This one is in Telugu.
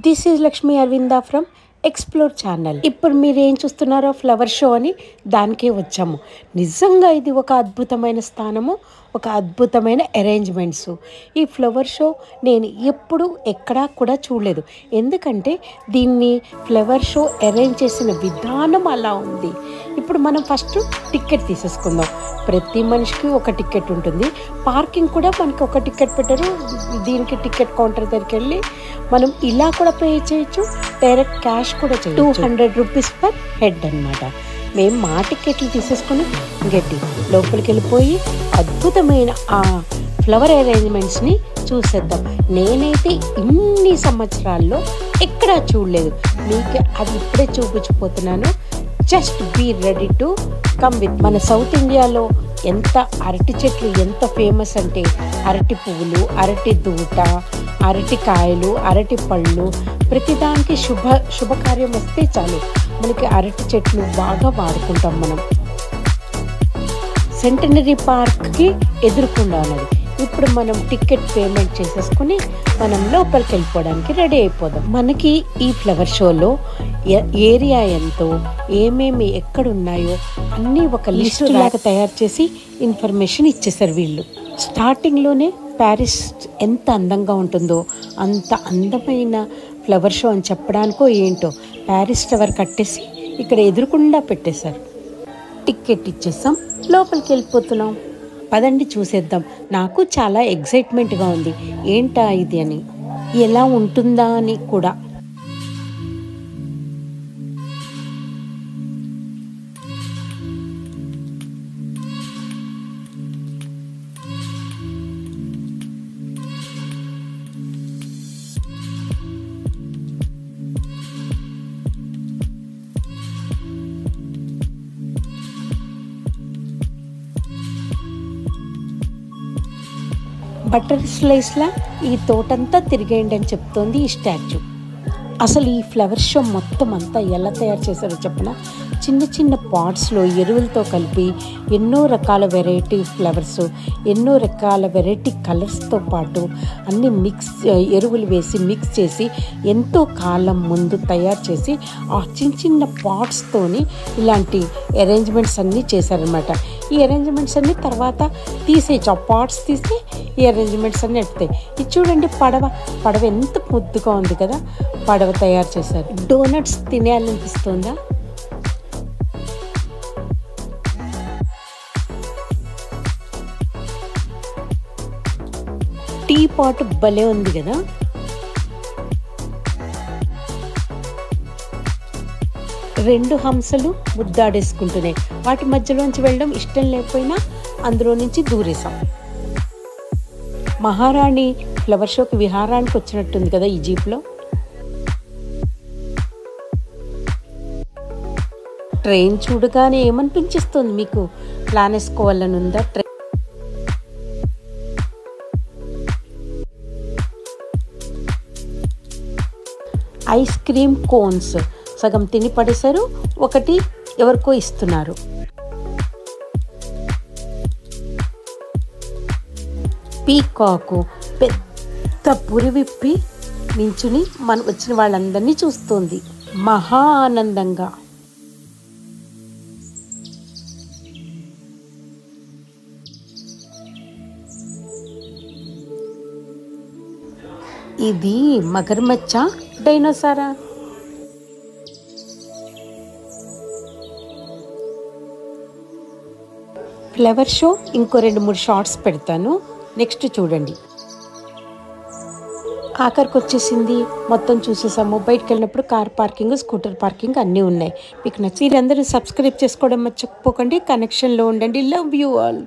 This is Lakshmi Aravinda from explore channel. ఇప్పుడు మీరు ఏం చూస్తున్నారో ఫ్లవర్ షో అని దానికే వచ్చాము. నిజంగా ఇది ఒక అద్భుతమైన స్థానము, ఒక అద్భుతమైన అరేంజ్మెంట్స్. ఈ ఫ్లవర్ షో నేను ఎప్పుడు ఎక్కడా కూడా చూడలేదు. ఎందుకంటే దీన్ని ఫ్లవర్ షో అరేంజ్ చేసిన విధానం అలా ఉంది. ఇప్పుడు మనం ఫస్ట్ టికెట్ తీసేసుకుందాం. ప్రతి మనిషికి ఒక టికెట్ ఉంటుంది. పార్కింగ్ కూడా మనకి ఒక టికెట్ పెట్టారు. దీనికి టికెట్ కౌంటర్ దగ్గరికి వెళ్ళి మనం ఇలా కూడా పే చేయొచ్చు, డైరెక్ట్ క్యాష్ కూడా చేయొచ్చు. 200 రూపీస్ పర్ హెడ్ అనమాట. మేము మా టికెట్లు తీసేసుకొని గట్టి లోపలికి వెళ్ళిపోయి అద్భుతమైన ఆ ఫ్లవర్ అరేంజ్మెంట్స్ని చూసేద్దాం. నేనైతే ఇన్ని సంవత్సరాల్లో ఎక్కడా చూడలేదు. మీకు అది ఇప్పుడే చూపించిపోతున్నాను. Just be ready to come with. మన సౌత్ ఇండియాలో ఎంత అరటి చెట్లు ఎంత ఫేమస్ అంటే అరటి పువ్వులు, అరటి దూట, అరటికాయలు, అరటి పళ్ళు, ప్రతిదానికి శుభకార్యం వస్తే చాలు మనకి అరటి చెట్లు బాగా వాడుకుంటాం మనం. సెంటనరీ పార్క్కి ఎదురుకుండా ఉన్నది. ఇప్పుడు మనం టికెట్ పేమెంట్ చేసేసుకుని మనం లోపలికి వెళ్ళిపోవడానికి రెడీ అయిపోదాం. మనకి ఈ ఫ్లవర్ షోలో ఏరియా ఎంతో, ఏమేమి ఎక్కడున్నాయో అన్నీ ఒక లిస్ట్ లాగా తయారు చేసి ఇన్ఫర్మేషన్ ఇచ్చేసారు వీళ్ళు. స్టార్టింగ్లోనే ప్యారిస్ ఎంత అందంగా ఉంటుందో అంత అందమైన ఫ్లవర్ షో అని చెప్పడానికో ఏంటో ప్యారిస్ టవర్ కట్టేసి ఇక్కడ ఎదురుకుండా పెట్టేశారు. టికెట్ ఇచ్చేసాం, లోపలికి వెళ్ళిపోతున్నాం. పదండి చూసేద్దాం. నాకు చాలా ఎగ్జైట్మెంట్గా ఉంది. ఏంటా ఇది అని, ఎలా ఉంటుందా అని కూడా. బటర్ స్లైస్లా ఈ తోటంతా తిరిగేయండి అని చెప్తోంది ఈ స్టాచ్యూ. అసలు ఈ ఫ్లవర్ షో మొత్తం అంతా ఎలా తయారు చేశారో చెప్పిన, చిన్న చిన్న పాట్స్లో ఎరువులతో కలిపి ఎన్నో రకాల వెరైటీ ఫ్లవర్స్, ఎన్నో రకాల వెరైటీ కలర్స్తో పాటు అన్ని ఎరువులు వేసి మిక్స్ చేసి ఎంతో కాలం ముందు తయారు చేసి ఆ చిన్న చిన్న పాట్స్తోని ఇలాంటి అరేంజ్మెంట్స్ అన్నీ చేశారనమాట. ఈ అరేంజ్మెంట్స్ అన్నీ తర్వాత తీసేయచ్చు. ఆ పాట్స్ తీసి ఈ అరేంజ్మెంట్స్ అన్నీ ఎడతాయి. ఇది చూడండి, పడవ ఎంత ముద్దుగా ఉంది కదా. పడవ తయారు చేశారు. డోనట్స్ తినేయాలనిపిస్తుందా? టీ పాట్ భలే ఉంది కదా. రెండు హంసలు ముద్దాడేసుకుంటున్నాయి. వాటి మధ్యలోంచి వెళ్ళడం ఇష్టం లేకపోయినా అందులో నుంచి దూరేసాం. మహారాణి ఫ్లవర్ షోకి విహారానికి వచ్చినట్టుంది కదా ఈ జీప్లో. ట్రైన్ చూడగానే ఏమనిపించేస్తుంది మీకు? ప్లాన్ వేసుకోవాలని ఉందా? ఐస్ క్రీమ్ కోన్స్ సగం తిని పడేశారు, ఒకటి ఎవరికో ఇస్తున్నారు. పీకాకు పెద్ద పురి విప్పి నించుని మనం వచ్చిన వాళ్ళందరినీ చూస్తుంది మహా ఆనందంగా. ఇది మగర్మచ్చా, డైనోసారా? ఫ్లవర్ షో ఇంకో 2-3 షార్ట్స్ పెడతాను, నెక్స్ట్ చూడండి. ఆఖరికి వచ్చేసింది, మొత్తం చూసేసాము. బయటకు వెళ్ళినప్పుడు కార్ పార్కింగ్, స్కూటర్ పార్కింగ్ అన్నీ ఉన్నాయి. మీకు నచ్చి మీరందరూ సబ్స్క్రైబ్ చేసుకోవడం మర్చిపోకండి. కనెక్షన్లో ఉండండి. Love you all.